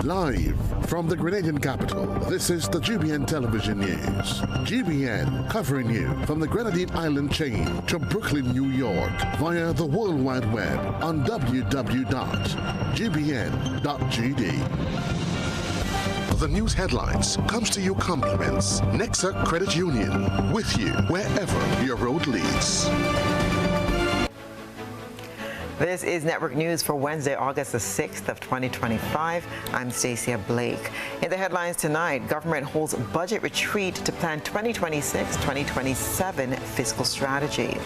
Live from the Grenadian capital, this is the GBN Television News. GBN covering you from the Grenadine Island chain to Brooklyn, New York via the World Wide Web on www.gbn.gd. The news headlines comes to you compliments. Nexa Credit Union, with you wherever your road leads. This is Network News for Wednesday, August the 6th of 2025. I'm Stasia Blake. In the headlines tonight, government holds budget retreat to plan 2026-2027 fiscal strategy.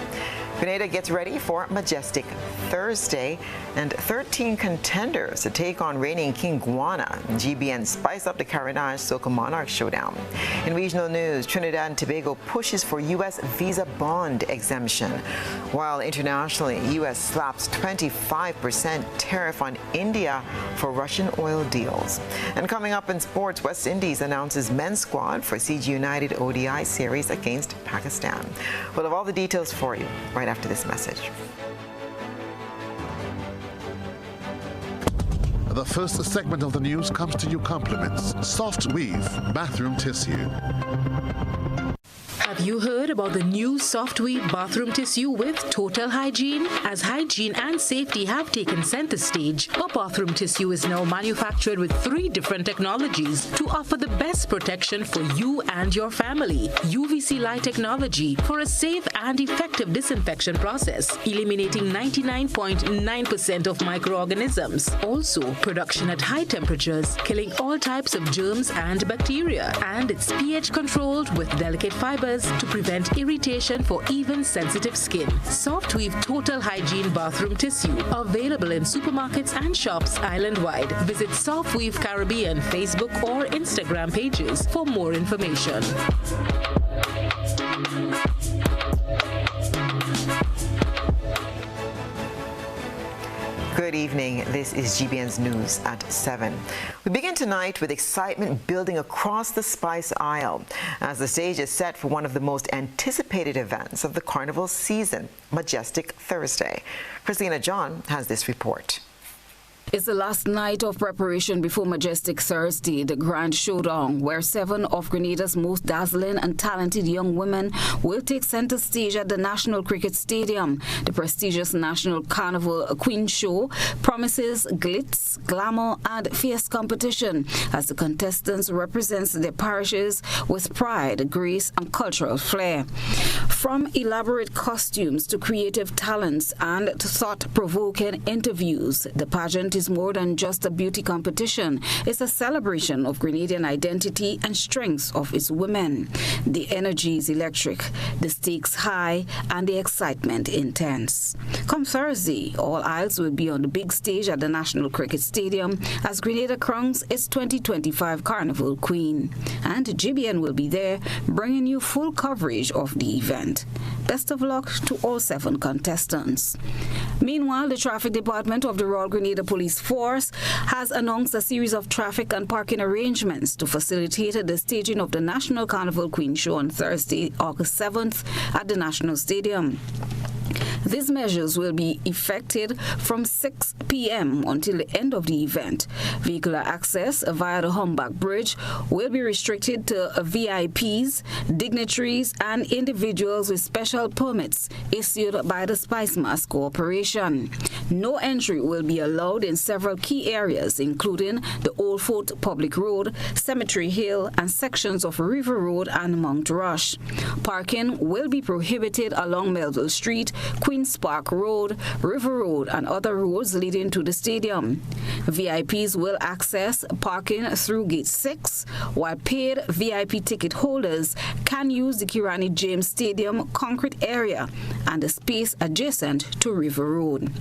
Grenada gets ready for Majestic Thursday, and 13 contenders to take on reigning King Guana. GBN spice up the Carenage Soca Monarch showdown. In regional news, Trinidad and Tobago pushes for U.S. visa bond exemption, while internationally, U.S. slaps 25% tariff on India for Russian oil deals. And coming up in sports, West Indies announces men's squad for CG United ODI series against Pakistan. We'll have all the details for you right after this message. The first segment of the news comes to you compliments. Soft Weave Bathroom Tissue. Have you heard about the new Soft Weave bathroom tissue with total hygiene? As hygiene and safety have taken center stage, our bathroom tissue is now manufactured with 3 different technologies to offer the best protection for you and your family. UVC light technology for a safe and effective disinfection process, eliminating 99.9% of microorganisms. Also, production at high temperatures, killing all types of germs and bacteria. And it's pH controlled with delicate fibers to prevent irritation for even sensitive skin. Soft Weave Total Hygiene Bathroom Tissue, available in supermarkets and shops island-wide. Visit Soft Weave Caribbean Facebook or Instagram pages for more information. Good evening. This is GBN's News at 7. We begin tonight with excitement building across the Spice Isle as the stage is set for one of the most anticipated events of the carnival season, Majestic Thursday. Christina John has this report. It's the last night of preparation before Majestic Thursday, the grand showdown, where 7 of Grenada's most dazzling and talented young women will take center stage at the National Cricket Stadium. The prestigious National Carnival Queen Show promises glitz, glamour, and fierce competition as the contestants represent their parishes with pride, grace, and cultural flair. From elaborate costumes to creative talents and to thought-provoking interviews, the pageant is more than just a beauty competition. It's a celebration of Grenadian identity and strengths of its women. The energy is electric, the stakes high, and the excitement intense. Come Thursday, all eyes will be on the big stage at the National Cricket Stadium as Grenada crowns its 2025 Carnival Queen. And GBN will be there, bringing you full coverage of the event. Best of luck to all 7 contestants. Meanwhile, the Traffic Department of the Royal Grenada Police Force has announced a series of traffic and parking arrangements to facilitate the staging of the National Carnival Queen Show on Thursday, August 7th at the National Stadium. These measures will be effected from 6 p.m. until the end of the event. Vehicular access via the Humbug Bridge will be restricted to VIPs, dignitaries, and individuals with special permits issued by the Spice Mass Corporation. No entry will be allowed in several key areas, including the Old Fort Public Road, Cemetery Hill, and sections of River Road and Mount Rush. Parking will be prohibited along Melville Street, Queen's Park Road, River Road, and other roads leading to the stadium. VIPs will access parking through Gate 6, while paid VIP ticket holders can use the Kirani James Stadium concrete area and the space adjacent to River Road.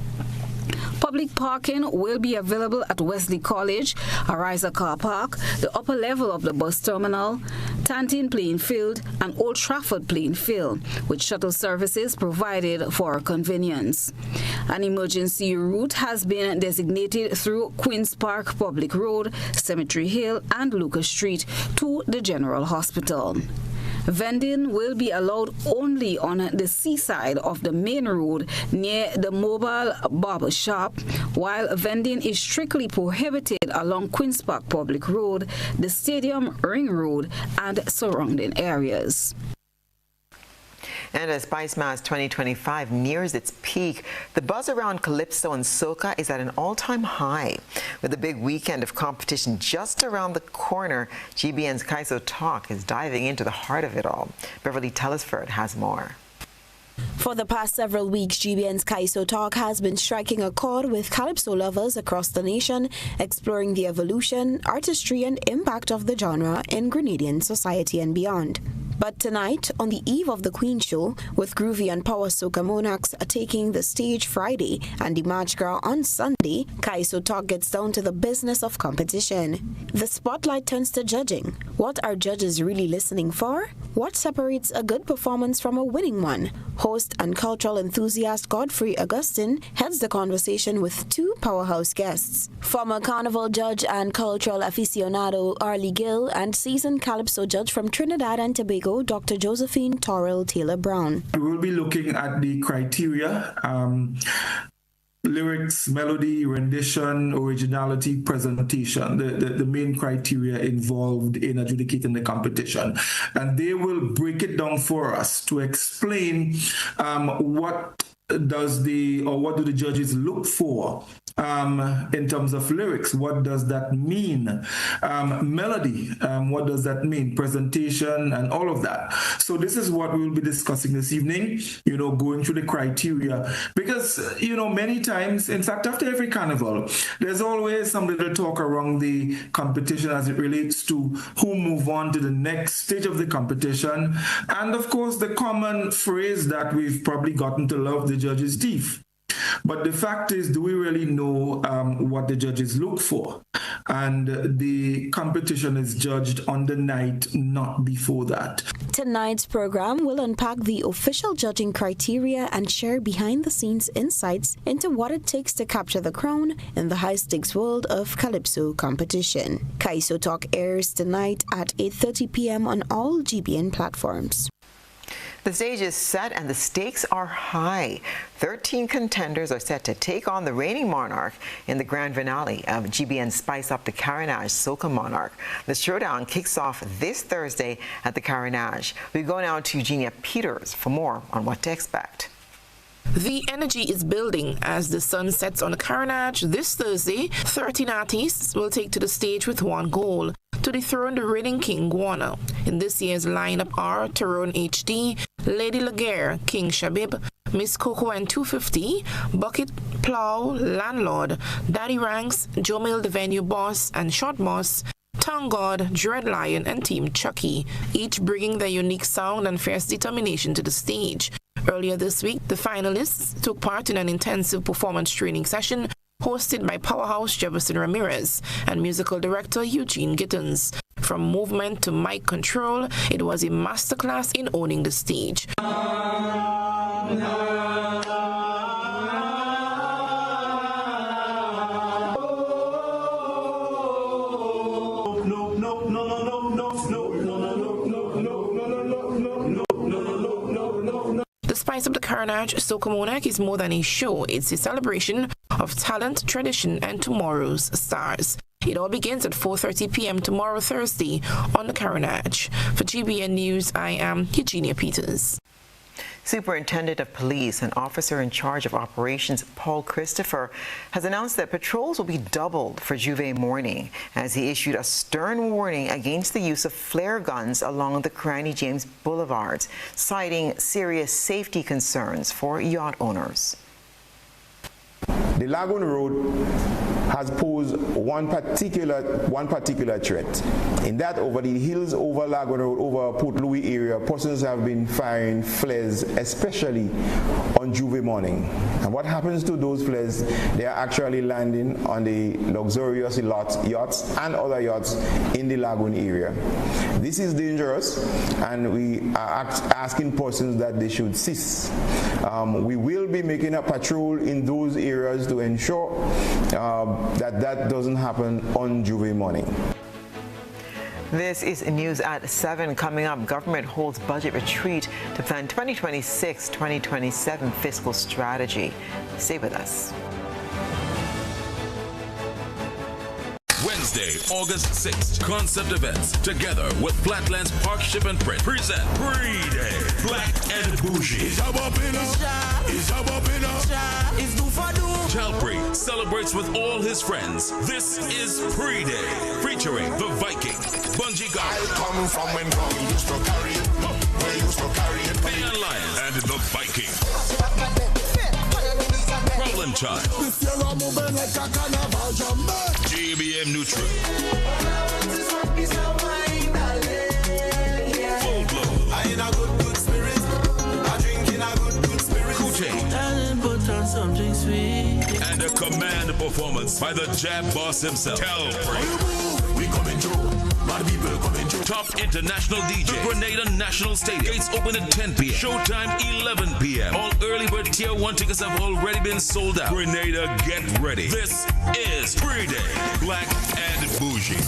Public parking will be available at Wesley College, Ariza Car Park, the upper level of the bus terminal, Tantin Playing Field, and Old Trafford Playing Field, with shuttle services provided for convenience. An emergency route has been designated through Queen's Park Public Road, Cemetery Hill, and Lucas Street to the General Hospital. Vending will be allowed only on the seaside of the main road near the mobile barber shop, while vending is strictly prohibited along Queen's Park Public Road, the Stadium Ring Road, and surrounding areas. And as Spice Mass 2025 nears its peak, the buzz around Calypso and Soca is at an all-time high. With a big weekend of competition just around the corner, GBN's Kaiso Talk is diving into the heart of it all. Beverly Telesford has more. For the past several weeks, GBN's Kaiso Talk has been striking a chord with calypso lovers across the nation, exploring the evolution, artistry, and impact of the genre in Grenadian society and beyond. But tonight, on the eve of the Queen Show, with Groovy and Power Soca Monarchs taking the stage Friday and the March Gras on Sunday, Kaiso Talk gets down to the business of competition. The spotlight turns to judging. What are judges really listening for? What separates a good performance from a winning one? Host and cultural enthusiast Godfrey Augustine heads the conversation with two powerhouse guests. Former carnival judge and cultural aficionado Arlie Gill and seasoned calypso judge from Trinidad and Tobago, Dr. Josephine Torrell Taylor-Brown. We will be looking at the criteria, lyrics, melody, rendition, originality, presentation, the main criteria involved in adjudicating the competition. And they will break it down for us to explain what do the judges look for in terms of lyrics. What does that mean? Melody, what does that mean? Presentation and all of that. So this is what we'll be discussing this evening, going through the criteria. Because, many times, in fact, after every carnival, there's always some little talk around the competition as it relates to who move on to the next stage of the competition. And of course, the common phrase that we've probably gotten to love, the judge's teeth. But the fact is, do we really know what the judges look for? And the competition is judged on the night, not before that. Tonight's program will unpack the official judging criteria and share behind-the-scenes insights into what it takes to capture the crown in the high-stakes world of calypso competition. Kaiso Talk airs tonight at 8:30 p.m. on all GBN platforms. The stage is set and the stakes are high. 13 contenders are set to take on the reigning monarch in the grand finale of GBN's Spice Up the Carnage Soca Monarch. The showdown kicks off this Thursday at the Carnage. We go now to Eugenia Peters for more on what to expect. The energy is building as the sun sets on the Carnage this Thursday. 13 artists will take to the stage with one goal: to dethrone the reigning King Guana. In this year's lineup are Tyrone HD, Lady Laguerre, King Shabib, Miss Coco and 250, Bucket, Plow, Landlord, Daddy Ranks, Jomil the Venue Boss and Short Boss, Tongue God, Dread Lion and Team Chucky, each bringing their unique sound and fierce determination to the stage. Earlier this week, the finalists took part in an intensive performance training session hosted by powerhouse Jefferson Ramirez and musical director Eugene Gittins. From movement to mic control, it was a masterclass in owning the stage. The Spice Up the Carnage Soca Monarch is more than a show. It's a celebration of talent, tradition, and tomorrow's stars. It all begins at 4:30 p.m. tomorrow, Thursday, on the Carnage. For GBN News, I am Eugenia Peters. Superintendent of Police and Officer in Charge of Operations Paul Christopher has announced that patrols will be doubled for Juve morning as he issued a stern warning against the use of flare guns along the Carani James Boulevards, citing serious safety concerns for yacht owners. The Lagoon Road has posed one particular threat. In that, over the hills, over Lagoon Road, over Port Louis area, persons have been firing flares, especially on Juve morning. And what happens to those flares? They are actually landing on the luxurious yachts and other yachts in the Lagoon area. This is dangerous, and we are asking persons that they should cease. We will be making a patrol in those areas to ensure that doesn't happen on Juve morning. This is news at 7. Coming up, government holds budget retreat to plan 2026-2027 fiscal strategy. Stay with us. Wednesday, August 6th, concept events together with Flatlands Park Ship and Print present Pre-Day Black and Bougie. Chalpri celebrates with all his friends. This is Pre-Day featuring the Viking, Bungee Guard, the Alliance, and the Viking. Problem Child, GBN Neutral, Full Blow, Kuche, and a command performance by the Jab Boss himself, Chalpri. We coming through. Top international DJ, Grenada National Stadium. Gates open at 10 p.m. Showtime 11 p.m. All early bird tier 1 tickets have already been sold out. Grenada, get ready. This is Pre-Day Black and Bougie.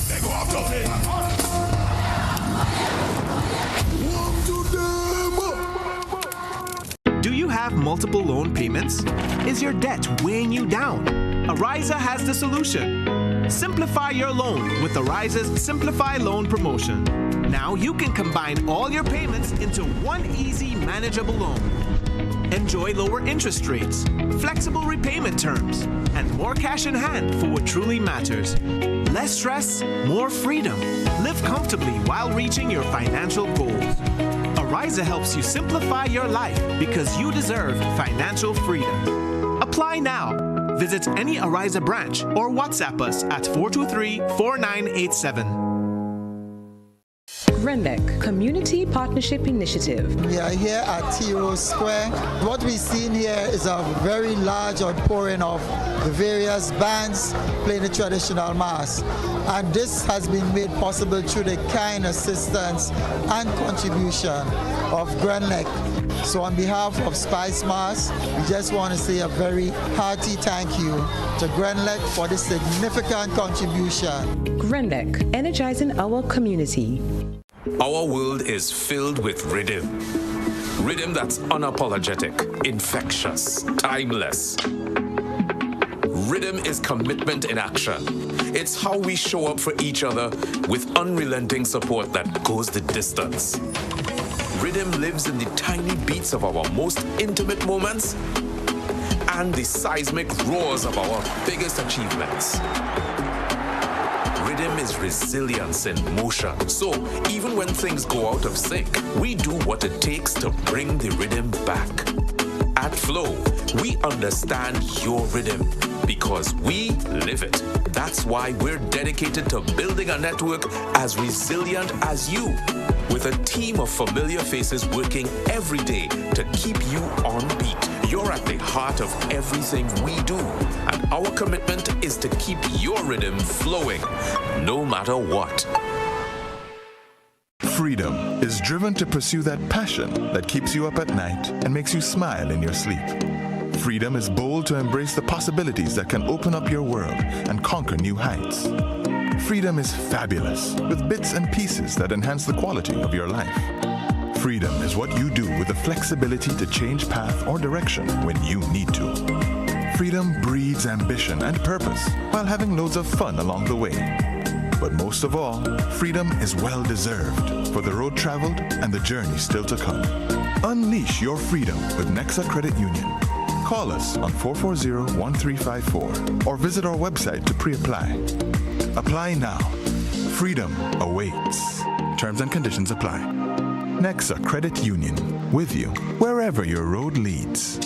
Do you have multiple loan payments? Is your debt weighing you down? Ariza has the solution. Simplify your loan with Ariza's Simplify Loan promotion. Now you can combine all your payments into one easy, manageable loan. Enjoy lower interest rates, flexible repayment terms, and more cash in hand for what truly matters. Less stress, more freedom. Live comfortably while reaching your financial goals. Ariza helps you simplify your life because you deserve financial freedom. Apply now. Visit any Ariza branch or WhatsApp us at 423-4987. GRENDEC Community Partnership Initiative. We are here at TO Square. What we've seen here is a very large outpouring of the various bands playing the traditional mass. And this has been made possible through the kind assistance and contribution of GRENDEC. So on behalf of Spice Mass, we just want to say a very hearty thank you to GRENDEC for this significant contribution. GRENDEC, energizing our community. Our world is filled with rhythm. Rhythm that's unapologetic, infectious, timeless. Rhythm is commitment in action. It's how we show up for each other with unrelenting support that goes the distance. Rhythm lives in the tiny beats of our most intimate moments and the seismic roars of our biggest achievements. Rhythm is resilience in motion. So even when things go out of sync, we do what it takes to bring the rhythm back. At Flow, we understand your rhythm because we live it. That's why we're dedicated to building a network as resilient as you, with a team of familiar faces working every day to keep you on beat. You're at the heart of everything we do, and our commitment is to keep your rhythm flowing, no matter what. Freedom is driven to pursue that passion that keeps you up at night and makes you smile in your sleep. Freedom is bold to embrace the possibilities that can open up your world and conquer new heights. Freedom is fabulous, with bits and pieces that enhance the quality of your life. Freedom is what you do with the flexibility to change path or direction when you need to. Freedom breeds ambition and purpose while having loads of fun along the way. But most of all, freedom is well-deserved for the road traveled and the journey still to come. Unleash your freedom with Nexa Credit Union. Call us on 440-1354 or visit our website to pre-apply. Apply now. Freedom awaits. Terms and conditions apply. Nexa Credit Union, with you wherever your road leads.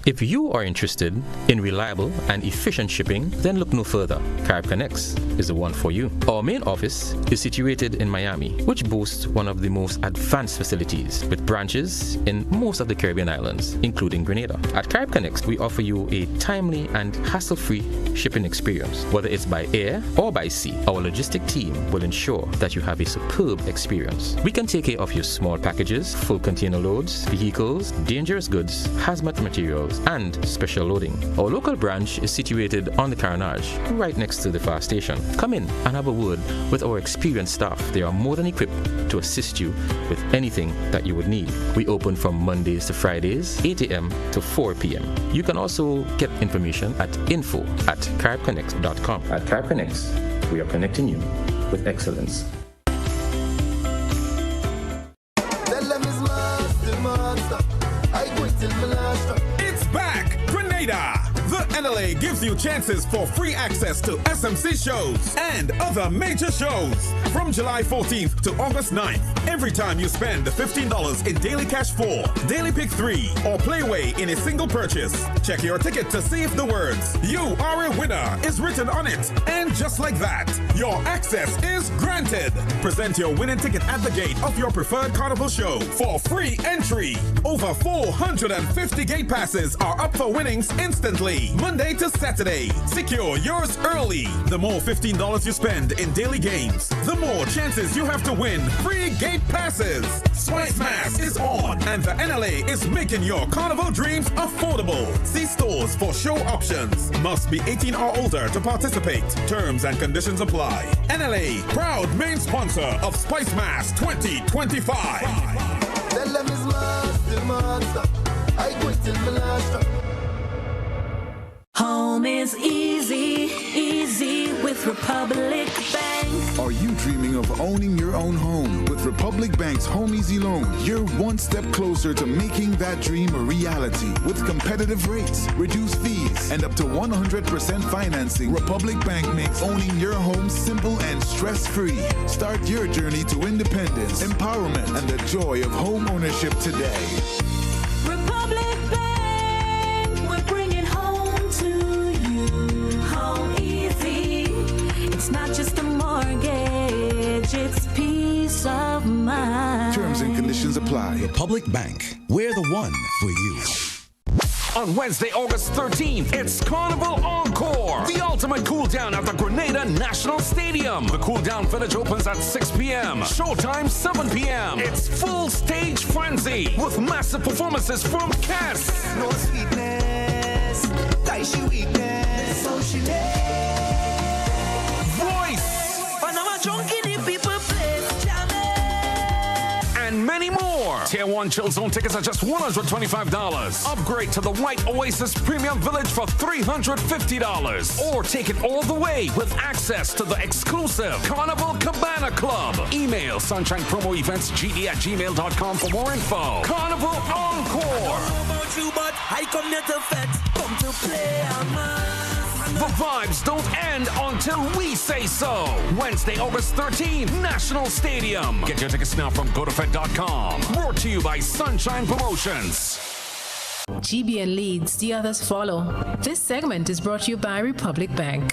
If you are interested in reliable and efficient shipping, then look no further. Carib Connects is the one for you. Our main office is situated in Miami, which boasts one of the most advanced facilities with branches in most of the Caribbean islands, including Grenada. At Carib Connects, we offer you a timely and hassle-free shipping experience. Whether it's by air or by sea, our logistic team will ensure that you have a superb experience. We can take care of your small packages, full container loads, vehicles, dangerous goods, hazmat materials, items and special loading. Our local branch is situated on the Carnage, right next to the fire station. Come in and have a word with our experienced staff. They are more than equipped to assist you with anything that you would need. We open from Mondays to Fridays, 8 a.m. to 4 p.m. You can also get information at info@caribconnect.com. At Carib Connects, we are connecting you with excellence. It's back! Grenada! The NLA gives you chances for free access to SMC shows and other major shows from July 14th to August 9th. Every time you spend $15 in Daily Cash 4, Daily Pick 3, or Playway in a single purchase, check your ticket to see if the words "You are a winner" is written on it. And just like that, your access is granted. Present your winning ticket at the gate of your preferred carnival show for free entry. Over 450 gate passes are up for winnings instantly, Monday to Saturday. Secure yours early. The more $15 you spend in daily games, the more chances you have to win free gate passes. Spice Mass is on, and the NLA is making your carnival dreams affordable. See stores for show options. Must be 18 or older to participate. Terms and conditions apply. NLA, proud main sponsor of Spice Mass 2025. Home is easy, easy with Republic Bank. Are you dreaming of owning your own home? With Republic Bank's Home Easy Loan, you're one step closer to making that dream a reality. With competitive rates, reduced fees, and up to 100% financing, Republic Bank makes owning your home simple and stress-free. Start your journey to independence, empowerment, and the joy of home ownership today. Republic Bank, we're bringing home to you. Home easy. It's not just a mortgage, it's peace of mind. Terms and conditions apply. Republic Bank, we're the one for you. On Wednesday, August 13th, it's Carnival Encore, the ultimate cool down at the Grenada National Stadium. The cool down village opens at 6 p.m. Showtime 7 p.m. It's full stage frenzy with massive performances from Cass. No sweetness, she weakness, so she Voice. And many more. Tier 1 Chill Zone tickets are just $125. Upgrade to the White Oasis Premium Village for $350. Or take it all the way with access to the exclusive Carnival Cabana Club. Email sunshinepromoeventsgd@gmail.com for more info. Carnival Encore. The vibes don't end until we say so. Wednesday, August 13th, National Stadium. Get your tickets now from GoToFed.com. Brought to you by Sunshine Promotions. GBN leads, the others follow. This segment is brought to you by Republic Bank.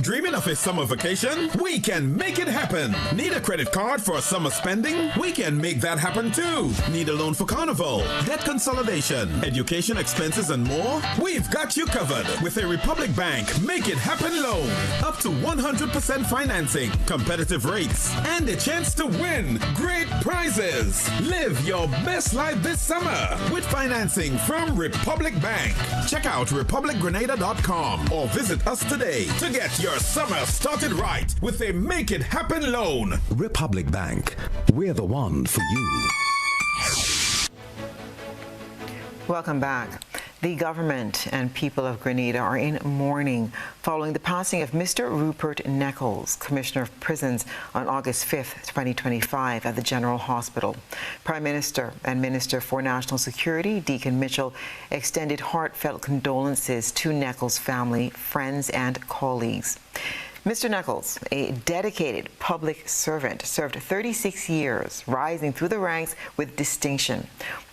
Dreaming of a summer vacation? We can make it happen. Need a credit card for summer spending? We can make that happen too. Need a loan for carnival, debt consolidation, education expenses, and more? We've got you covered with a Republic Bank Make It Happen loan. Up to 100% financing, competitive rates, and a chance to win great prizes. Live your best life this summer with financing from Republic Bank. Check out republicgrenada.com or visit us today to get your summer started right with a Make It Happen loan. Republic Bank, we're the one for you. Welcome back. The government and people of Grenada are in mourning following the passing of Mr. Rupert Nichols, Commissioner of Prisons, on August 5th, 2025 at the General Hospital. Prime Minister and Minister for National Security, Deacon Mitchell, extended heartfelt condolences to Nichols' family, friends, and colleagues. Mr. Nichols, a dedicated public servant, served 36 years, rising through the ranks with distinction.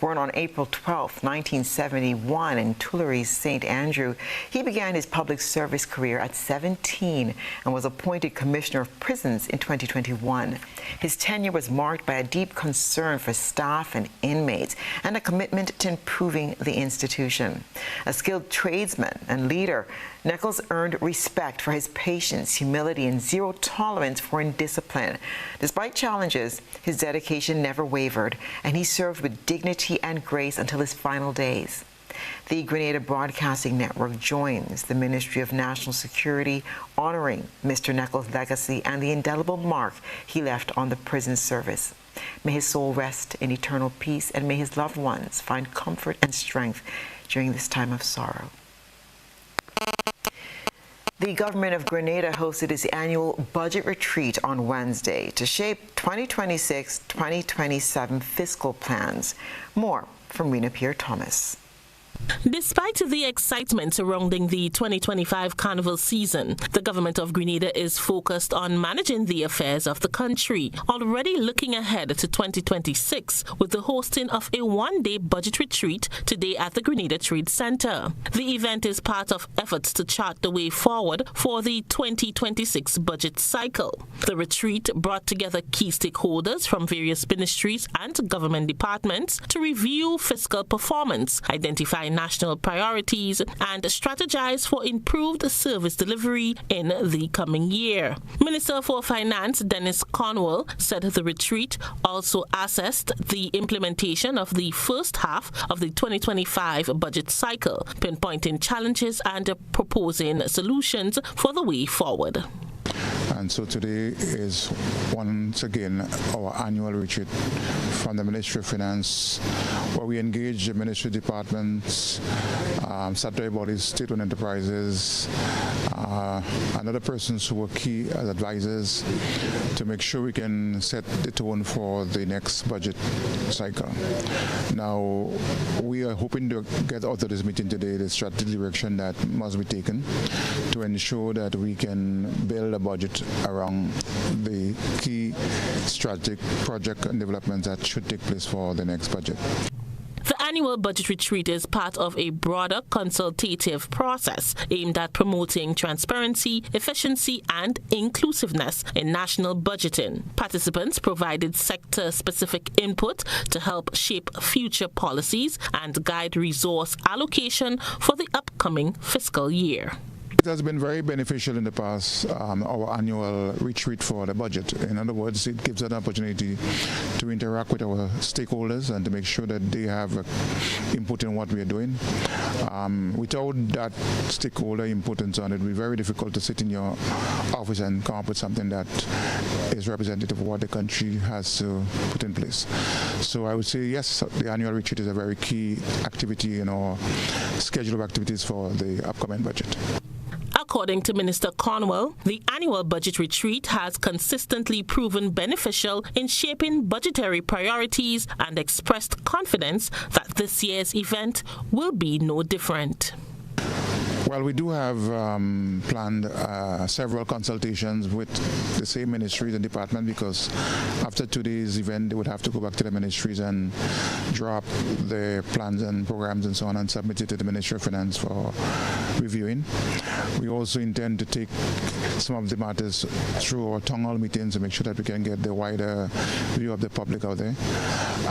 Born on April 12, 1971 in Tuileries, St. Andrew, he began his public service career at 17 and was appointed Commissioner of Prisons in 2021. His tenure was marked by a deep concern for staff and inmates and a commitment to improving the institution. A skilled tradesman and leader, Nichols earned respect for his patience, humility, and zero tolerance for indiscipline. Despite challenges, his dedication never wavered, and he served with dignity and grace until his final days. The Grenada Broadcasting Network joins the Ministry of National Security, honoring Mr. Nichols' legacy and the indelible mark he left on the prison service. May his soul rest in eternal peace, and may his loved ones find comfort and strength during this time of sorrow. The government of Grenada hosted its annual budget retreat on Wednesday to shape 2026-2027 fiscal plans. More from Rena Pierre-Thomas. Despite the excitement surrounding the 2025 carnival season, the government of Grenada is focused on managing the affairs of the country, already looking ahead to 2026 with the hosting of a one-day budget retreat today at the Grenada Trade Center. The event is part of efforts to chart the way forward for the 2026 budget cycle. The retreat brought together key stakeholders from various ministries and government departments to review fiscal performance, identify national priorities, and strategize for improved service delivery in the coming year. Minister for Finance Dennis Cornwall said the retreat also assessed the implementation of the first half of the 2025 budget cycle, pinpointing challenges and proposing solutions for the way forward. And so today is once again our annual retreat from the Ministry of Finance, where we engage the ministry departments, statutory bodies, state-owned enterprises, and other persons who are key as advisors to make sure we can set the tone for the next budget cycle. Now, we are hoping to get out of this meeting today the strategic direction that must be taken to ensure that we can build a budget around the key strategic project and developments that should take place for the next budget. The annual budget retreat is part of a broader consultative process aimed at promoting transparency, efficiency, and inclusiveness in national budgeting. Participants provided sector-specific input to help shape future policies and guide resource allocation for the upcoming fiscal year. It has been very beneficial in the past, our annual retreat for the budget. In other words, it gives us an opportunity to interact with our stakeholders and to make sure that they have input in what we are doing. Without that stakeholder input and so on, it would be very difficult to sit in your office and come up with something that is representative of what the country has to put in place. So I would say, yes, the annual retreat is a very key activity in our schedule of activities for the upcoming budget. According to Minister Cornwall, the annual budget retreat has consistently proven beneficial in shaping budgetary priorities and expressed confidence that this year's event will be no different. Well, we do have planned several consultations with the same ministries and department, because after today's event, they would have to go back to the ministries and draw up their plans and programs and so on and submit it to the Ministry of Finance for reviewing. We also intend to take some of the matters through our town hall meetings to make sure that we can get the wider view of the public out there.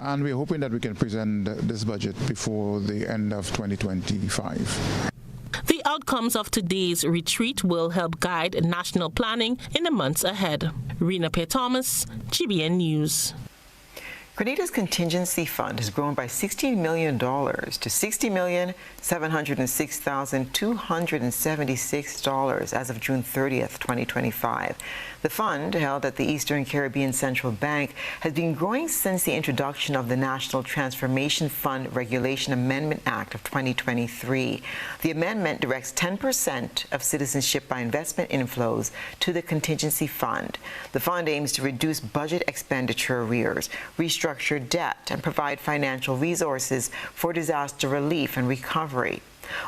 And we're hoping that we can present this budget before the end of 2025. The outcomes of today's retreat will help guide national planning in the months ahead. Rena Pierre-Thomas, GBN News. Grenada's contingency fund has grown by $16 million to $60,706,276 as of June 30th, 2025. The fund, held at the Eastern Caribbean Central Bank, has been growing since the introduction of the National Transformation Fund Regulation Amendment Act of 2023. The amendment directs 10% of citizenship by investment inflows to the contingency fund. The fund aims to reduce budget expenditure arrears, restructure debt, and provide financial resources for disaster relief and recovery.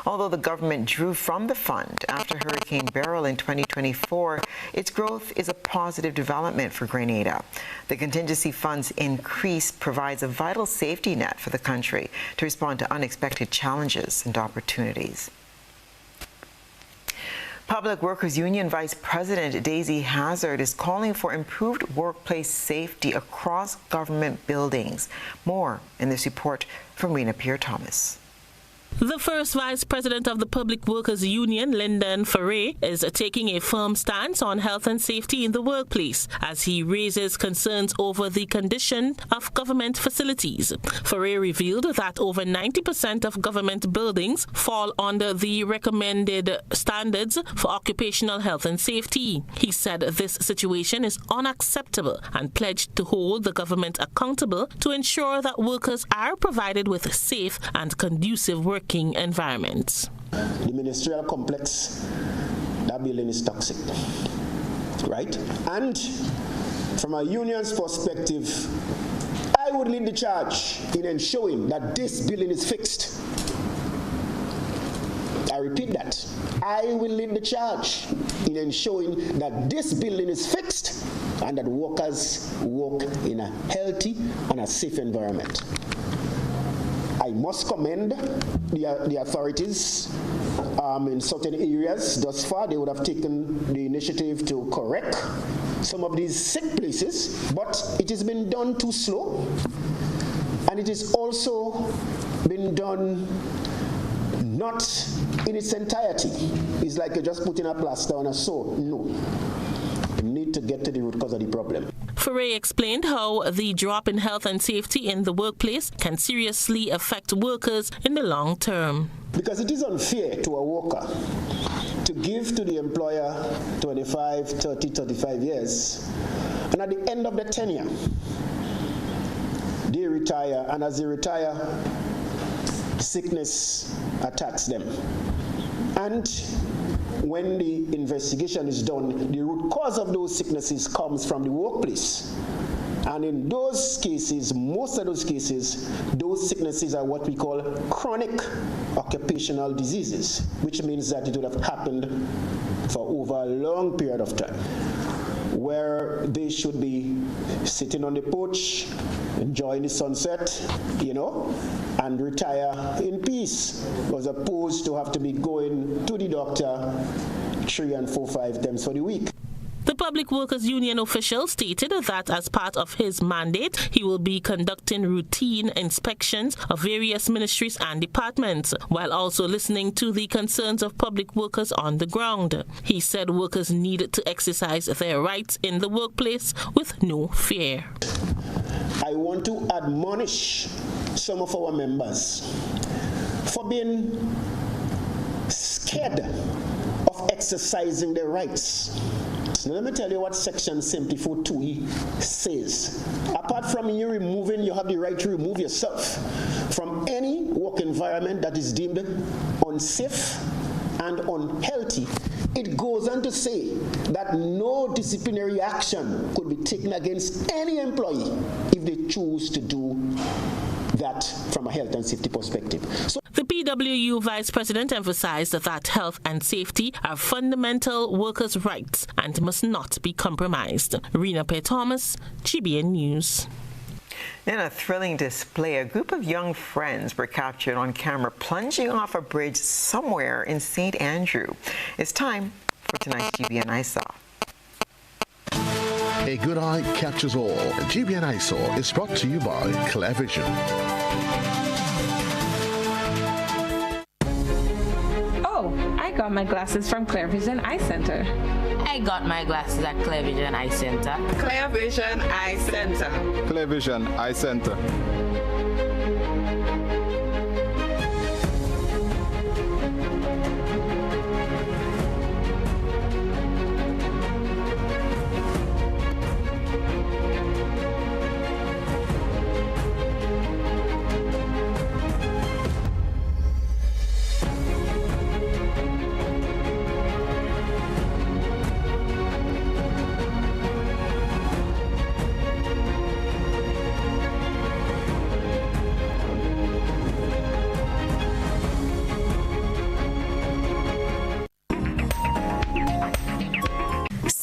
Although the government drew from the fund after Hurricane Beryl in 2024, its growth is a positive development for Grenada. The contingency fund's increase provides a vital safety net for the country to respond to unexpected challenges and opportunities. Public Workers Union Vice President Daisy Hazard is calling for improved workplace safety across government buildings. More in this report from Rena Pierre-Thomas. The first Vice President of the Public Workers Union, Lyndon Ferrer, is taking a firm stance on health and safety in the workplace as he raises concerns over the condition of government facilities. Ferrer revealed that over 90% of government buildings fall under the recommended standards for occupational health and safety. He said this situation is unacceptable and pledged to hold the government accountable to ensure that workers are provided with safe and conducive working environments. The ministerial complex, that building is toxic, right? And from a union's perspective, I would lead the charge in ensuring that this building is fixed. I repeat that. I will lead the charge in ensuring that this building is fixed and that workers work in a healthy and a safe environment. I must commend the authorities in certain areas. Thus far, they would have taken the initiative to correct some of these sick places, but it has been done too slow, and it has also been done not in its entirety. It's like you're just putting a plaster on a sore. No. You need to get to the root cause of the problem. Ferrer explained how the drop in health and safety in the workplace can seriously affect workers in the long term. Because it is unfair to a worker to give to the employer 25, 30, 35 years, and at the end of the tenure, they retire, and as they retire, sickness attacks them. And when the investigation is done, the root cause of those sicknesses comes from the workplace. And in those cases, most of those cases, those sicknesses are what we call chronic occupational diseases, which means that it would have happened for over a long period of time, where they should be sitting on the porch, enjoying the sunset, and retire in peace, as opposed to have to be going to the doctor 3 and 4, 5 times for the week. The Public Workers Union official stated that as part of his mandate, he will be conducting routine inspections of various ministries and departments, while also listening to the concerns of public workers on the ground. He said workers need to exercise their rights in the workplace with no fear. I want to admonish some of our members for being scared of exercising their rights. Now let me tell you what Section 74(2) says. Apart from you have the right to remove yourself from any work environment that is deemed unsafe and unhealthy. It goes on to say that no disciplinary action could be taken against any employee if they choose to do that from a health and safety perspective. The PWU Vice President emphasized that health and safety are fundamental workers' rights and must not be compromised. Rena Pierre-Thomas, GBN News. In a thrilling display, a group of young friends were captured on camera plunging off a bridge somewhere in St. Andrew. It's time for tonight's GBN I Saw. A good eye catches all. GBN I Saw is brought to you by Clear Vision. Oh, I got my glasses from Clear Vision Eye Center. I got my glasses at Clear Vision Eye Center. Clear Vision Eye Center. Clear Vision Eye Center.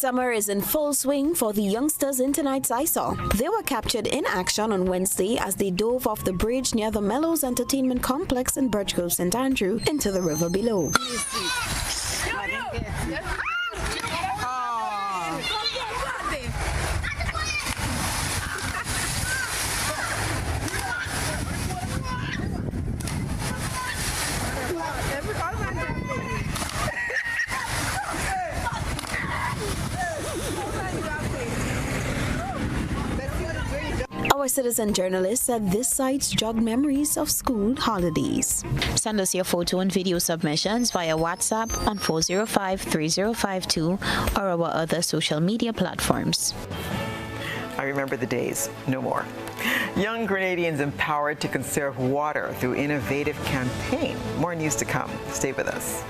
Summer is in full swing for the youngsters in tonight's ISOL. They were captured in action on Wednesday as they dove off the bridge near the Mellows Entertainment Complex in Birchgrove, St. Andrew into the river below. Our citizen journalist said this site jogged memories of school holidays. Send us your photo and video submissions via WhatsApp on 405-3052 or our other social media platforms. I remember the days, no more. Young Grenadians empowered to conserve water through innovative campaign. More news to come. Stay with us.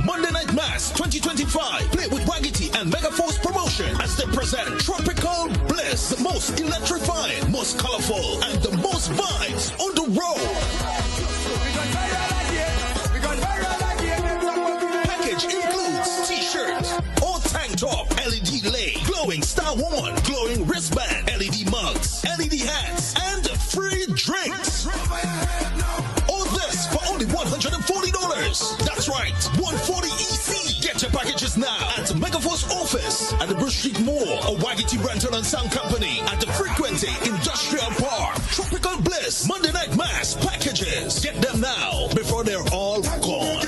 Monday Night Mass 2025. Play with Waggity and Megaforce Promotion as they present Tropical Bliss, the most electrifying, most colorful, and the most vibes on the road. Package includes t-shirt or tank top, LED lay, glowing Star One, glowing wristband, LED mugs, LED hats, and free drinks. All this for only $140. That's right, $140 EC. Get your packages now at Megaforce office at the Bruce Street Mall or Waggity Rental and Sound Company at the Frequency Industrial Park. Tropical Bliss Monday Night Mass packages. Get them now before they're all gone.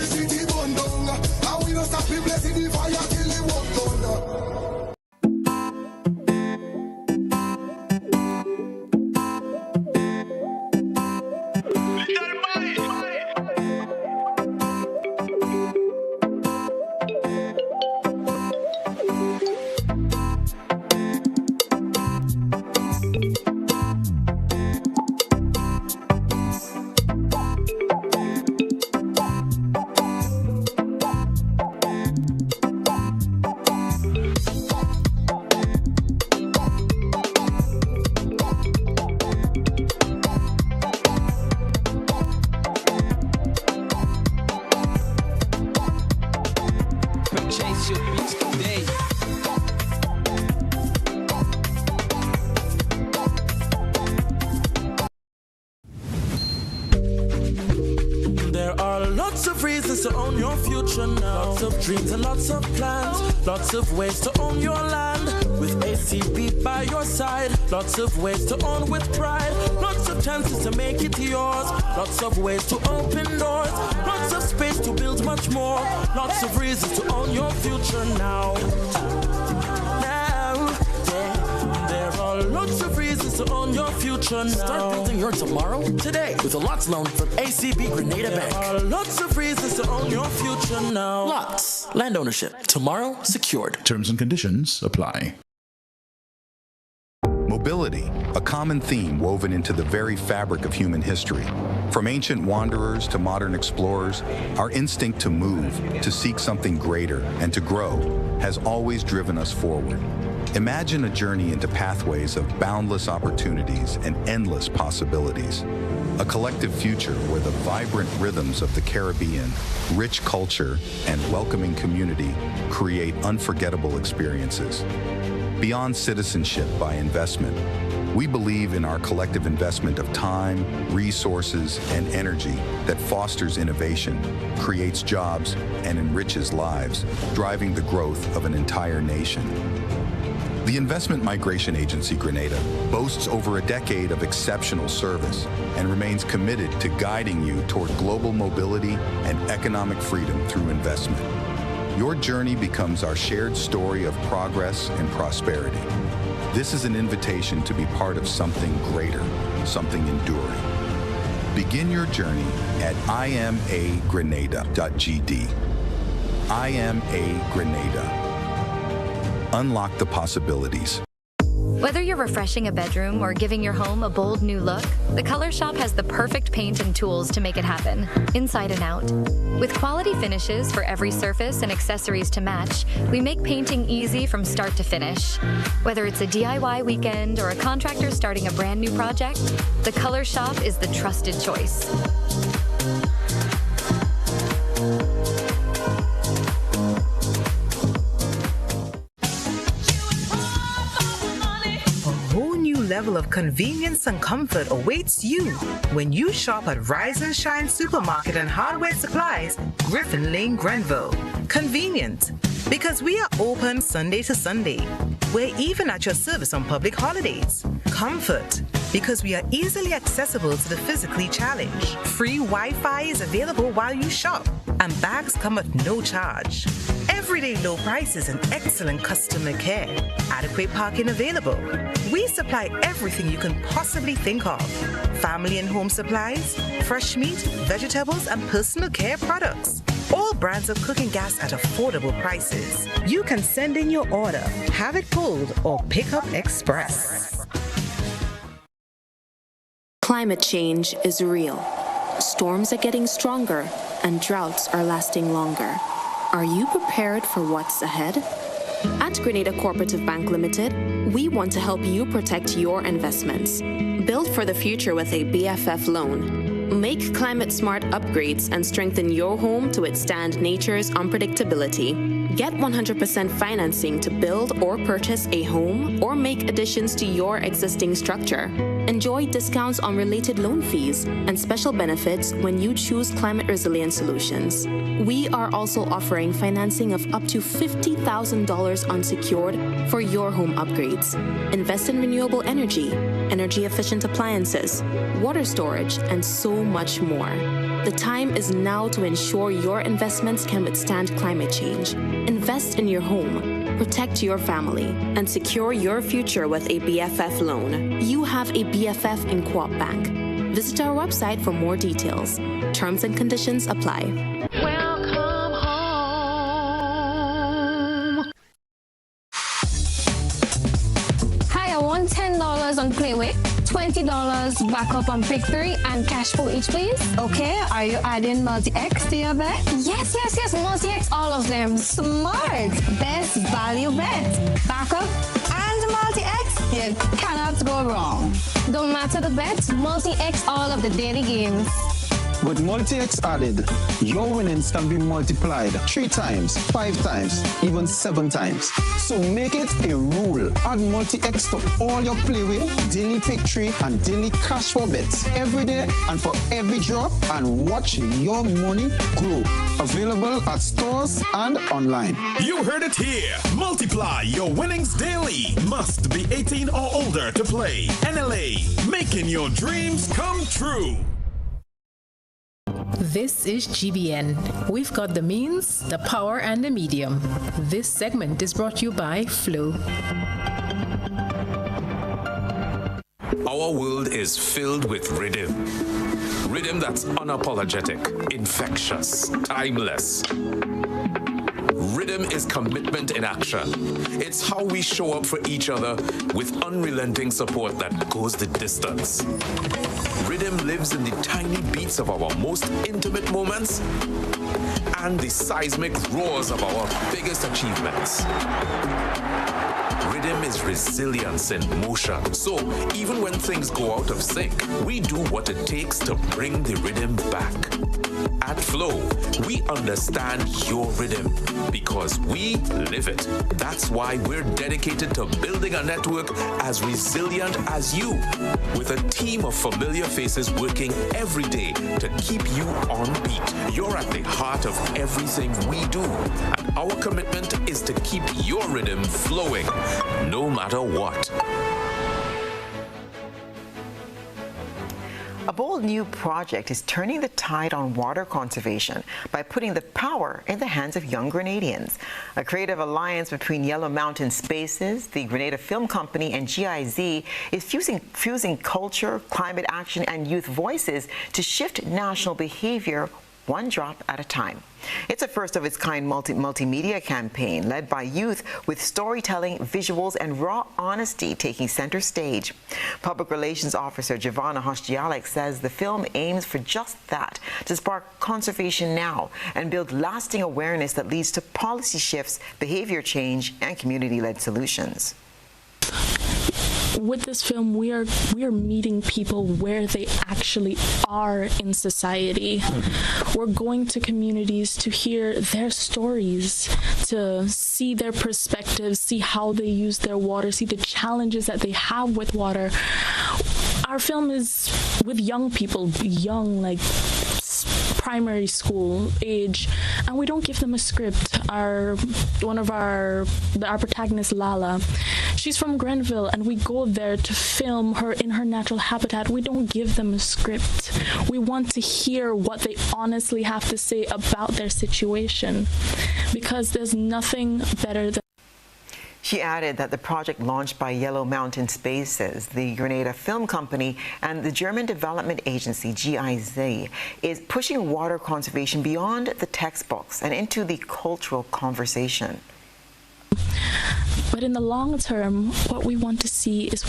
Lots of dreams and lots of plans, lots of ways to own your land. With ACB by your side, lots of ways to own with pride, lots of chances to make it yours, lots of ways to open doors, lots of space to build much more, lots of reasons to own your future now. There are lots of reasons to own your future now. Start building your tomorrow today with a LOTS loan from ACB Grenada Bank. There are lots of reasons to own your future now. LOTS, land ownership, tomorrow secured. Terms and conditions apply. Mobility, a common theme woven into the very fabric of human history. From ancient wanderers to modern explorers, our instinct to move, to seek something greater, and to grow has always driven us forward. Imagine a journey into pathways of boundless opportunities and endless possibilities. A collective future where the vibrant rhythms of the Caribbean, rich culture, and welcoming community create unforgettable experiences. Beyond citizenship by investment, We believe in our collective investment of time, resources, and energy that fosters innovation, creates jobs, and enriches lives, driving the growth of an entire nation. The Investment Migration Agency Grenada boasts over a decade of exceptional service and remains committed to guiding you toward global mobility and economic freedom through investment. Your journey becomes our shared story of progress and prosperity. This is an invitation to be part of something greater, something enduring. Begin your journey at imagrenada.gd. IMA Grenada. Unlock the possibilities. Whether you're refreshing a bedroom or giving your home a bold new look, the Color Shop has the perfect paint and tools to make it happen, inside and out. With quality finishes for every surface and accessories to match, we make painting easy from start to finish. Whether it's a DIY weekend or a contractor starting a brand new project, the Color Shop is the trusted choice. Level of convenience and comfort awaits you when you shop at Rise and Shine Supermarket and Hardware Supplies, Griffin Lane, Grenville. Convenient, because we are open Sunday to Sunday. We're even at your service on public holidays. Comfort, because we are easily accessible to the physically challenged. Free Wi-Fi is available while you shop, and bags come at no charge. Everyday low prices and excellent customer care. Adequate parking available. We supply everything you can possibly think of. Family and home supplies, fresh meat, vegetables, and personal care products. All brands of cooking gas at affordable prices. You can send in your order, have it pulled, or pick up express. Climate change is real. Storms are getting stronger and droughts are lasting longer. Are you prepared for what's ahead? At Grenada Cooperative Bank Limited, we want to help you protect your investments. Build for the future with a BFF loan. Make climate-smart upgrades and strengthen your home to withstand nature's unpredictability. Get 100% financing to build or purchase a home or make additions to your existing structure. Enjoy discounts on related loan fees and special benefits when you choose climate-resilient solutions. We are also offering financing of up to $50,000 unsecured for your home upgrades. Invest in renewable energy, energy-efficient appliances, water storage, and so much more. The time is now to ensure your investments can withstand climate change. Invest in your home, protect your family, and secure your future with a BFF loan. You have a BFF in Co-op Bank. Visit our website for more details. Terms and conditions apply. Welcome home. Hi, I want $10 on Playway, $20 backup on Victory, and cash for each, please. Okay, are you adding multi-X to your bet? Yes, multi-X, all of them. Smart. Best value bet. Backup and multi-X. You cannot go wrong. Don't matter the bet, multi-X all of the daily games. With multi-X added, your winnings can be multiplied 3 times, 5 times, even 7 times. So make it a rule. Add multi-X to all your Playway, daily victory, and daily cash for bets every day and for every drop, and watch your money grow. Available at stores and online. You heard it here. Multiply your winnings daily. Must be 18 or older to play. NLA, making your dreams come true. This is GBN. We've got the means, the power, and the medium. This segment is brought to you by Flow. Our world is filled with rhythm. Rhythm that's unapologetic, infectious, timeless. Rhythm is commitment in action. It's how we show up for each other with unrelenting support that goes the distance. Rhythm lives in the tiny beats of our most intimate moments and the seismic roars of our biggest achievements. rhythm is resilience in motion. So even when things go out of sync, we do what it takes to bring the rhythm back. At Flow, we understand your rhythm because we live it. That's why we're dedicated to building a network as resilient as you, with a team of familiar faces working every day to keep you on beat. You're at the heart of everything we do, and our commitment is to keep your rhythm flowing, no matter what. A bold new project is turning the tide on water conservation by putting the power in the hands of young Grenadians. A creative alliance between Yellow Mountain Spaces, the Grenada Film Company, and GIZ is fusing culture, climate action, and youth voices to shift national behavior one drop at a time. It's a first-of-its-kind multimedia campaign led by youth with storytelling, visuals, and raw honesty taking center stage. Public Relations Officer Giovanna Hostialek says the film aims for just that, to spark conservation now and build lasting awareness that leads to policy shifts, behavior change, and community-led solutions. With this film, we are meeting people where they actually are in society. We're going to communities to hear their stories, to see their perspectives, see how they use their water, see the challenges that they have with water. Our film is with young people, young, like primary school age, and we don't give them a script. Our protagonist, Lala, she's from Grenville, and we go there to film her in her natural habitat. We don't give them a script. We want to hear what they honestly have to say about their situation, because there's nothing better than. She added that the project launched by Yellow Mountain Spaces, the Grenada Film Company, and the German development agency GIZ is pushing water conservation beyond the textbooks and into the cultural conversation. But in the long term, what we want to see is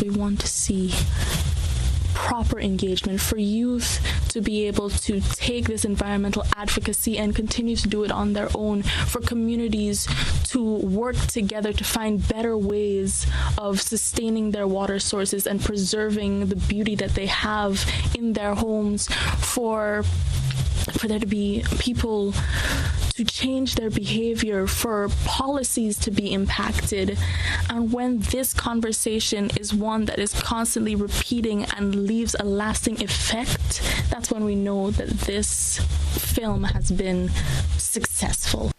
proper engagement for youth to be able to take this environmental advocacy and continue to do it on their own, for communities to work together to find better ways of sustaining their water sources and preserving the beauty that they have in their homes, for there to be people to change their behavior, for policies to be impacted. And when this conversation is one that is constantly repeating and leaves a lasting effect, that's when we know that this film has been successful.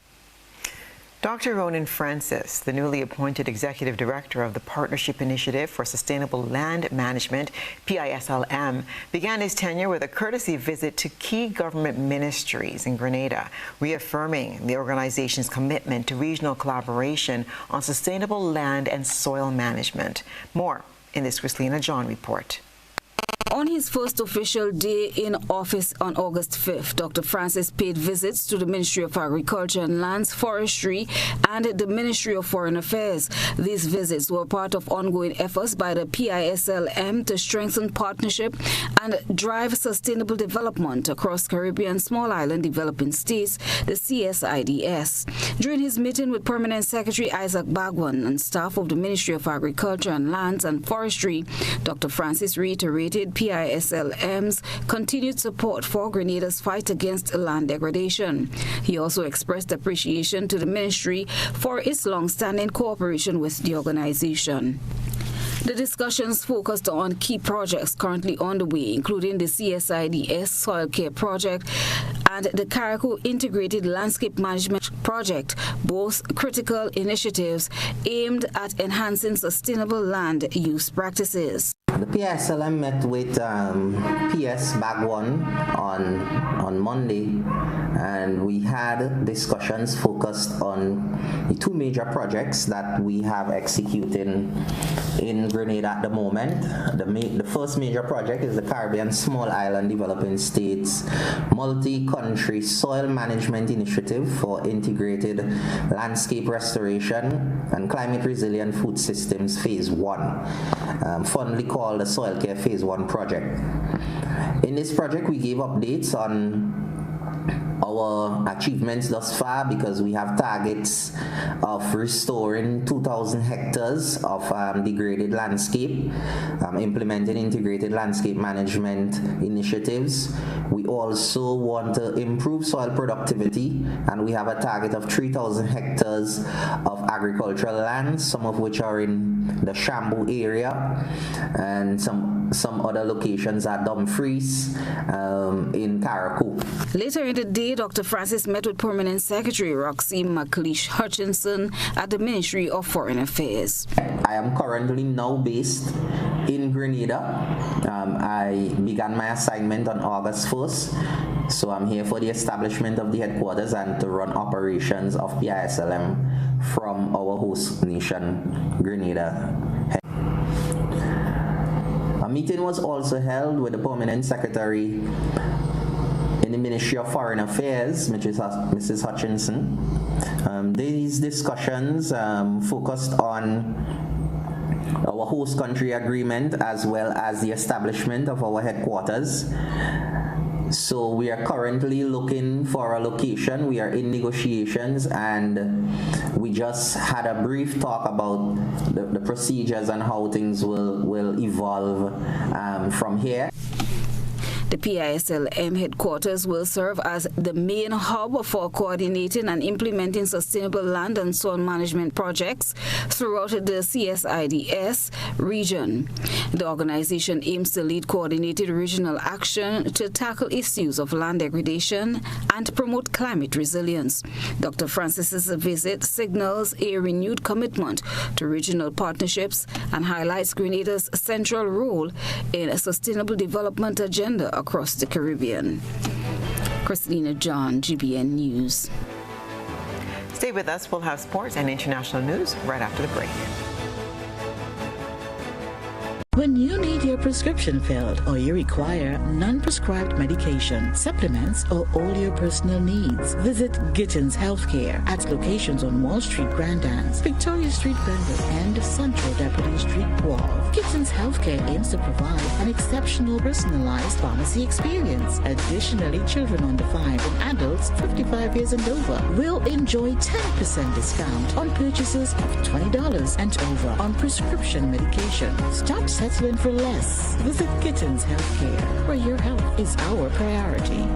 Dr. Ronan Francis, the newly appointed Executive Director of the Partnership Initiative for Sustainable Land Management, PISLM, began his tenure with a courtesy visit to key government ministries in Grenada, reaffirming the organization's commitment to regional collaboration on sustainable land and soil management. More in this Christina John report. On his first official day in office on August 5th, Dr. Francis paid visits to the Ministry of Agriculture and Lands, Forestry, and the Ministry of Foreign Affairs. These visits were part of ongoing efforts by the PISLM to strengthen partnership and drive sustainable development across Caribbean small island developing states, the CSIDS. During his meeting with Permanent Secretary Isaac Bagwan and staff of the Ministry of Agriculture and Lands and Forestry, Dr. Francis reiterated PISLM's continued support for Grenada's fight against land degradation. He also expressed appreciation to the ministry for its long-standing cooperation with the organization. The discussions focused on key projects currently on the way, including the CSIDS Soil Care Project and the Carriacou Integrated Landscape Management Project, both critical initiatives aimed at enhancing sustainable land use practices. The PISLM met with PS Bagwan on Monday, and we had discussions focused on the two major projects that we have executing in Grenada at the moment. The first major project is the Caribbean Small Island Developing States Multi-Country Soil Management Initiative for Integrated Landscape Restoration and Climate Resilient Food Systems Phase 1, fondly called the Soil Care Phase 1 project. In this project, we gave updates on our our achievements thus far, because we have targets of restoring 2,000 hectares of degraded landscape, implementing integrated landscape management initiatives. We also want to improve soil productivity, and we have a target of 3,000 hectares of agricultural lands, some of which are in the Shambu area, and some other locations are Dumfries, in Carriacou. Later in the day, Dr. Francis met with Permanent Secretary Roxy McLeish Hutchinson at the Ministry of Foreign Affairs. I am currently now based in Grenada. I began my assignment on August 1st, so I'm here for the establishment of the headquarters and to run operations of PISLM from our host nation, Grenada. A meeting was also held with the Permanent Secretary in the Ministry of Foreign Affairs, Mrs. Hutchinson. These discussions focused on our host country agreement as well as the establishment of our headquarters. So we are currently looking for a location. We are in negotiations, and we just had a brief talk about the procedures and how things will evolve from here. The PISLM headquarters will serve as the main hub for coordinating and implementing sustainable land and soil management projects throughout the CSIDS region. The organization aims to lead coordinated regional action to tackle issues of land degradation and promote climate resilience. Dr. Francis's visit signals a renewed commitment to regional partnerships and highlights Grenada's central role in a sustainable development agenda across the Caribbean. Christina John, GBN News. Stay with us. We'll have sports and international news right after the break. When you need your prescription filled or you require non-prescribed medication, supplements, or all your personal needs, visit Gittins Healthcare at locations on Wall Street, Grand Anse, Victoria Street, Grenville, and Central Deputy Street, Wharf. Gittins Healthcare aims to provide an exceptional personalized pharmacy experience. Additionally, children under 5 and adults 55 years and over will enjoy 10% discount on purchases of $20 and over on prescription medication. Stop settling for less. Visit Gittins Healthcare, where your health is our priority.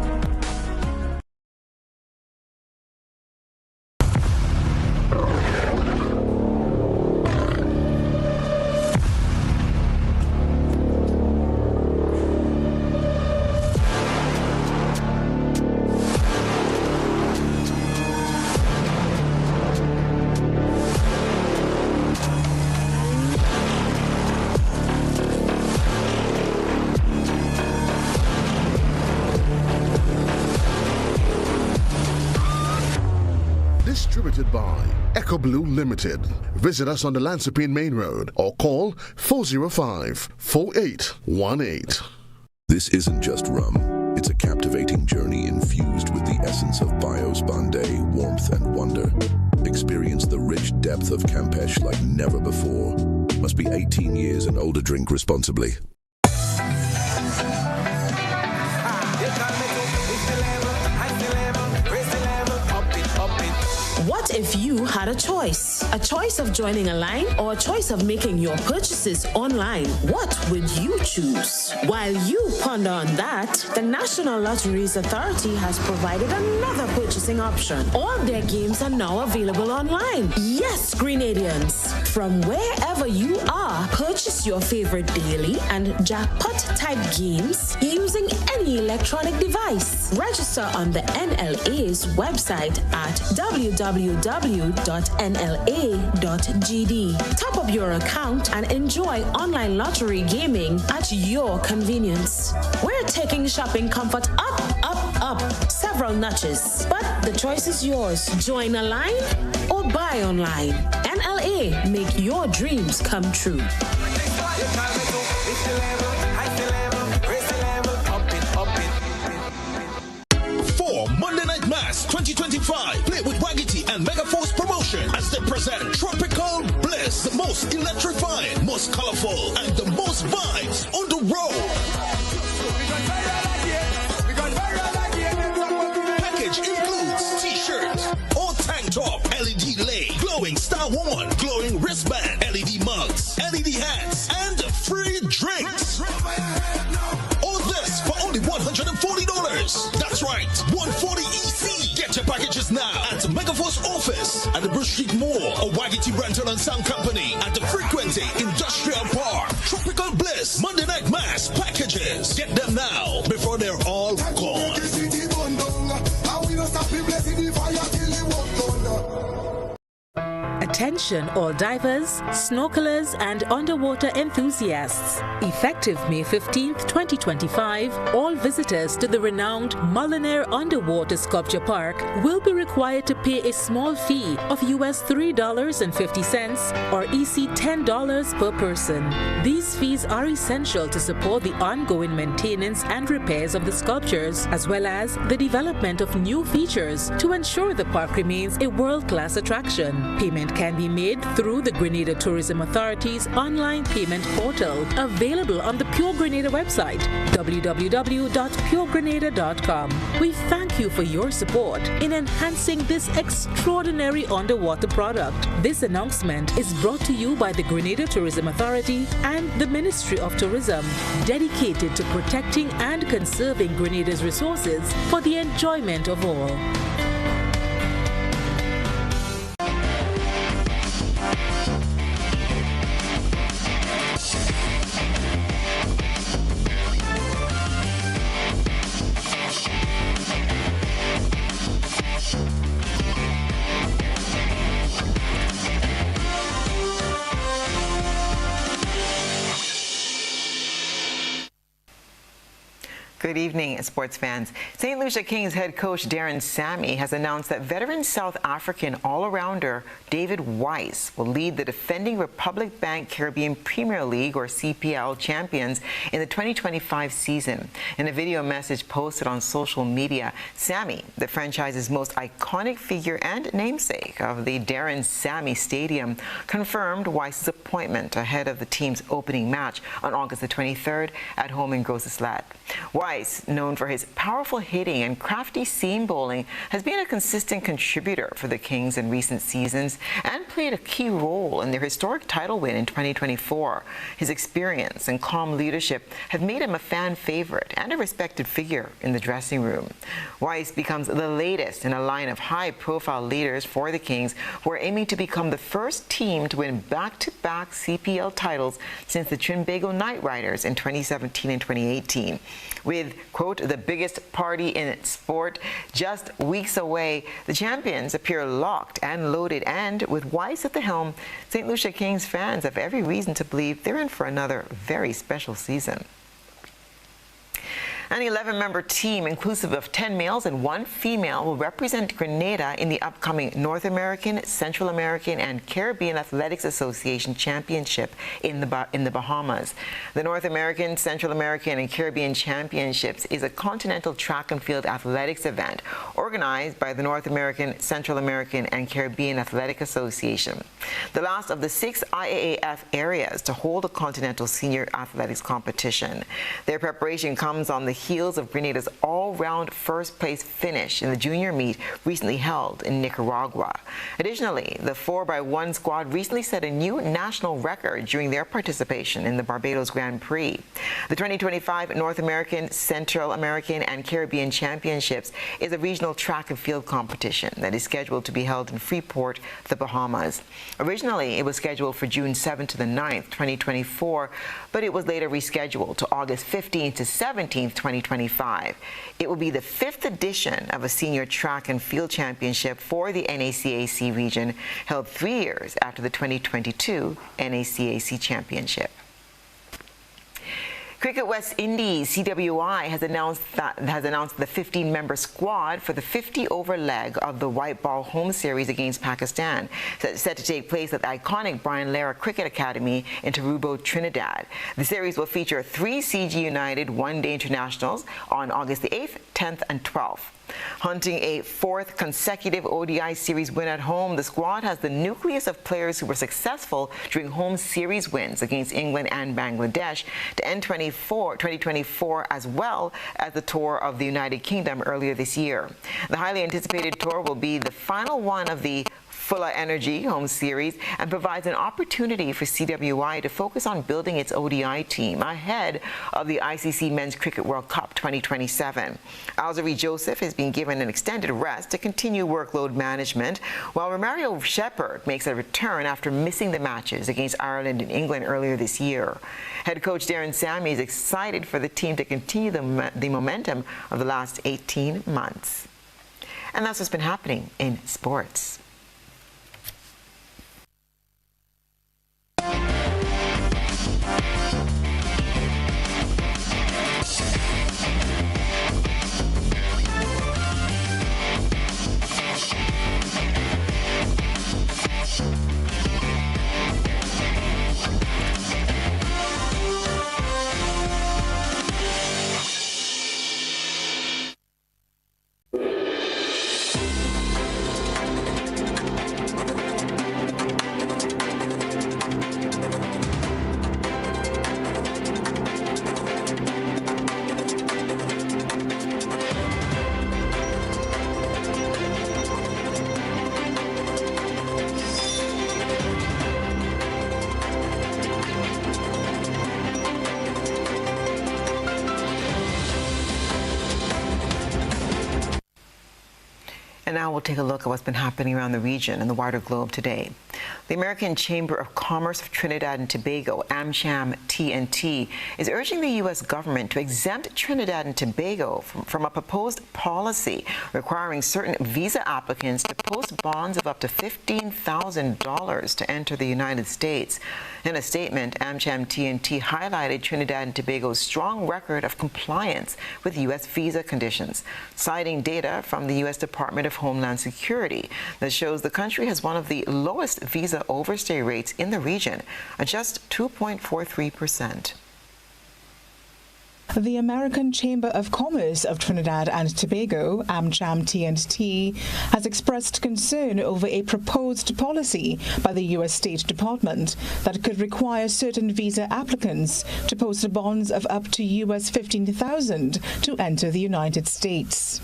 Distributed by Echo Blue Limited. Visit us on the Lansopine Main Road or call 405-4818. This isn't just rum. It's a captivating journey infused with the essence of Bios Bombay, warmth and wonder. Experience the rich depth of Campeche like never before. Must be 18 years and older. Drink responsibly. What if you had a choice? A choice of joining a line or a choice of making your purchases online? What would you choose? While you ponder on that, the National Lotteries Authority has provided another purchasing option. All their games are now available online. Yes, Grenadians, from wherever you are, purchase your favorite daily and jackpot-type games using any electronic device. Register on the NLA's website at www.nla.gd. Top up your account and enjoy online lottery gaming at your convenience. We're taking shopping comfort up several notches, but the choice is yours. Join a line or buy online. NLA, make your dreams come true. Monday Night Mass 2025. Play with Waggity and Megaforce Promotion as they present Tropical Bliss, the most electrifying, most colorful, and the most vibes on the road. Package right. 140 EC. Get your packages now at Megaforce office at the Bruce Street Mall or Wagity Rental and Sound Company at the Frequency Industrial Park. Tropical Bliss Monday Night Mass packages. Get them now before they're all gone. Attention all divers, snorkelers and underwater enthusiasts. Effective May 15th, 2025, all visitors to the renowned Mullinair Underwater Sculpture Park will be required to pay a small fee of US $3.50 or EC $10 per person. These fees are essential to support the ongoing maintenance and repairs of the sculptures, as well as the development of new features to ensure the park remains a world-class attraction. Payment can be made through the Grenada Tourism Authority's online payment portal, available on the Pure Grenada website, www.puregrenada.com. We thank you for your support in enhancing this extraordinary underwater product. This announcement is brought to you by the Grenada Tourism Authority and the Ministry of Tourism, dedicated to protecting and conserving Grenada's resources for the enjoyment of all. Good evening, sports fans. St. Lucia Kings head coach Darren Sammy has announced that veteran South African all-arounder David Weiss will lead the defending Republic Bank Caribbean Premier League, or CPL, champions in the 2025 season. In a video message posted on social media, Sammy, the franchise's most iconic figure and namesake of the Darren Sammy Stadium, confirmed Weiss's appointment ahead of the team's opening match on August the 23rd at home in Grosseslade. Weiss, known for his powerful hitting and crafty seam bowling, has been a consistent contributor for the Kings in recent seasons and played a key role in their historic title win in 2024. His experience and calm leadership have made him a fan favorite and a respected figure in the dressing room. Weiss becomes the latest in a line of high-profile leaders for the Kings, who are aiming to become the first team to win back-to-back CPL titles since the Trinbago Knight Riders in 2017 and 2018. With, quote, the biggest party in sport just weeks away, the champions appear locked and loaded, and with Weiss at the helm, St. Lucia Kings fans have every reason to believe they're in for another very special season. An 11-member team, inclusive of 10 males and 1 female, will represent Grenada in the upcoming North American, Central American, and Caribbean Athletics Association Championship in the Bahamas. The North American, Central American, and Caribbean Championships is a continental track and field athletics event organized by the North American, Central American, and Caribbean Athletic Association, the last of the 6 IAAF areas to hold a continental senior athletics competition. Their preparation comes on the heels of Grenada's all-round first-place finish in the junior meet recently held in Nicaragua. Additionally, the 4x1 squad recently set a new national record during their participation in the Barbados Grand Prix. The 2025 North American, Central American, and Caribbean Championships is a regional track and field competition that is scheduled to be held in Freeport, the Bahamas. Originally, it was scheduled for June 7th to the 9th, 2024, but it was later rescheduled to August 15th to 17th, 2025. It will be the 5th edition of a senior track and field championship for the NACAC region, held 3 years after the 2022 NACAC championship. Cricket West Indies, CWI, has announced the 15-member squad for the 50-over leg of the white ball home series against Pakistan, set to take place at the iconic Brian Lara Cricket Academy in Tarubo, Trinidad. The series will feature 3 CG United one-day internationals on August the 8th, 10th, and 12th. Hunting a 4th consecutive ODI series win at home, the squad has the nucleus of players who were successful during home series wins against England and Bangladesh to end 2024, as well as the tour of the United Kingdom earlier this year. The highly anticipated tour will be the final one of the Fuller Energy home series and provides an opportunity for CWI to focus on building its ODI team ahead of the ICC Men's Cricket World Cup 2027. Alzari Joseph has been given an extended rest to continue workload management, while Romario Shepherd makes a return after missing the matches against Ireland and England earlier this year. Head coach Darren Sammy is excited for the team to continue the momentum of the last 18 months. And that's what's been happening in sports. And now we'll take a look at what's been happening around the region and the wider globe today. The American Chamber of Commerce of Trinidad and Tobago, AmCham TNT, is urging the U.S. government to exempt Trinidad and Tobago from a proposed policy requiring certain visa applicants to post bonds of up to $15,000 to enter the United States. In a statement, AmCham TNT highlighted Trinidad and Tobago's strong record of compliance with U.S. visa conditions, citing data from the U.S. Department of Homeland Security that shows the country has one of the lowest visa overstay rates in the region at just 2.43%. The American Chamber of Commerce of Trinidad and Tobago, AmCham TNT, has expressed concern over a proposed policy by the U.S. State Department that could require certain visa applicants to post bonds of up to U.S. $15,000 to enter the United States.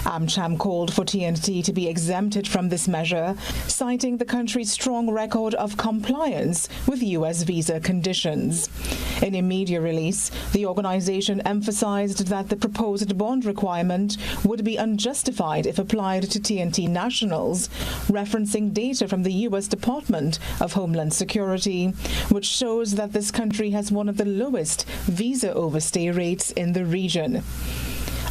AmCham called for TNT to be exempted from this measure, citing the country's strong record of compliance with U.S. visa conditions. In a media release, the organization emphasized that the proposed bond requirement would be unjustified if applied to TNT nationals, referencing data from the U.S. Department of Homeland Security, which shows that this country has one of the lowest visa overstay rates in the region.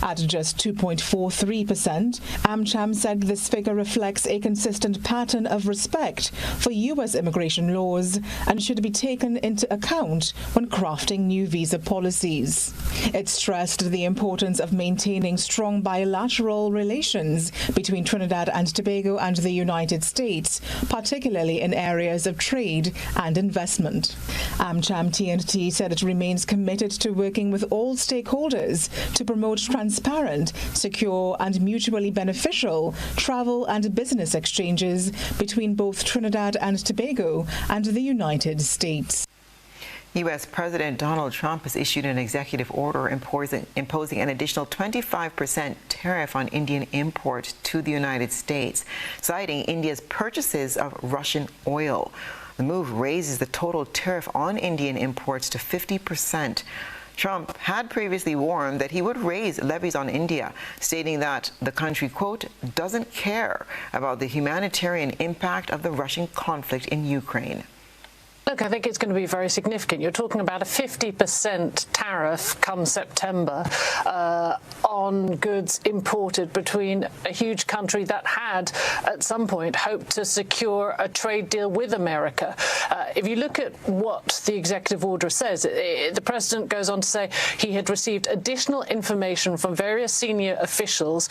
At just 2.43%, AmCham said this figure reflects a consistent pattern of respect for U.S. immigration laws and should be taken into account when crafting new visa policies. It stressed the importance of maintaining strong bilateral relations between Trinidad and Tobago and the United States, particularly in areas of trade and investment. AmCham TNT said it remains committed to working with all stakeholders to promote transparent, secure and mutually beneficial travel and business exchanges between both Trinidad and Tobago and the United States. U.S. President Donald Trump has issued an executive order imposing an additional 25% tariff on Indian imports to the United States, citing India's purchases of Russian oil. The move raises the total tariff on Indian imports to 50%. Trump had previously warned that he would raise levies on India, stating that the country, quote, doesn't care about the humanitarian impact of the Russian conflict in Ukraine. Look, I think it's going to be very significant. You're talking about a 50% tariff come September on goods imported between a huge country that had, at some point, hoped to secure a trade deal with America. If you look at what the executive order says, the president goes on to say he had received additional information from various senior officials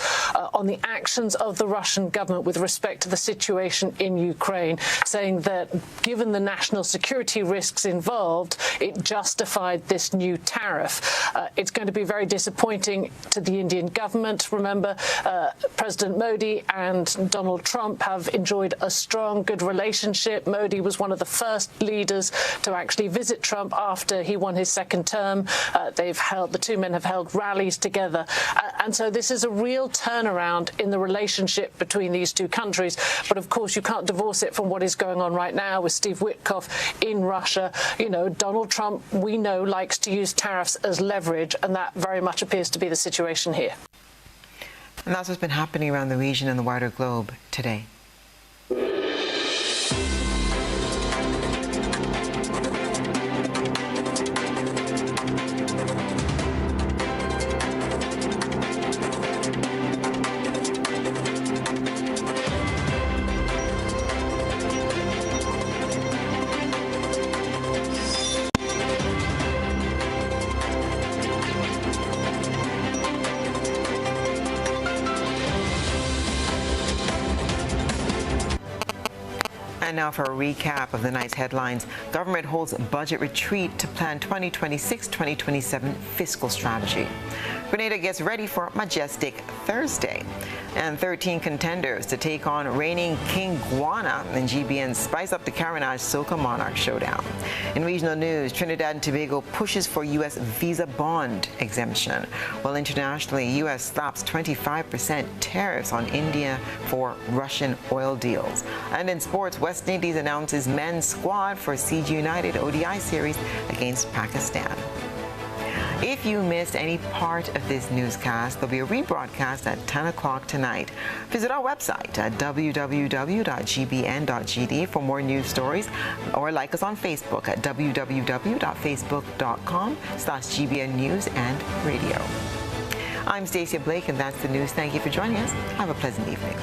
on the actions of the Russian government with respect to the situation in Ukraine, saying that given the national security security risks involved, it justified this new tariff. It's going to be very disappointing to the Indian government. Remember, President Modi and Donald Trump have enjoyed a strong, good relationship. Modi was one of the first leaders to actually visit Trump after he won his second term. The two men have held rallies together. And so this is a real turnaround in the relationship between these two countries. But of course, you can't divorce it from what is going on right now with Steve Witkoff in Russia. You know, Donald Trump, we know, likes to use tariffs as leverage, and that very much appears to be the situation here. And that's what's been happening around the region and the wider globe today. And now for a recap of the night's headlines. Government holds budget retreat to plan 2026-2027 fiscal strategy. Grenada gets ready for Majestic Thursday. And 13 contenders to take on reigning King Guana and GBN spice up the Carenage Soca Monarch showdown. In regional news, Trinidad and Tobago pushes for U.S. visa bond exemption, while internationally, U.S. slaps 25% tariffs on India for Russian oil deals. And in sports, West Indies announces men's squad for CG United ODI series against Pakistan. If you missed any part of this newscast, there'll be a rebroadcast at 10 o'clock tonight. Visit our website at www.gbn.gd for more news stories, or like us on Facebook at www.facebook.com/GBN News and Radio. I'm Stasia Blake, and that's the news. Thank you for joining us. Have a pleasant evening.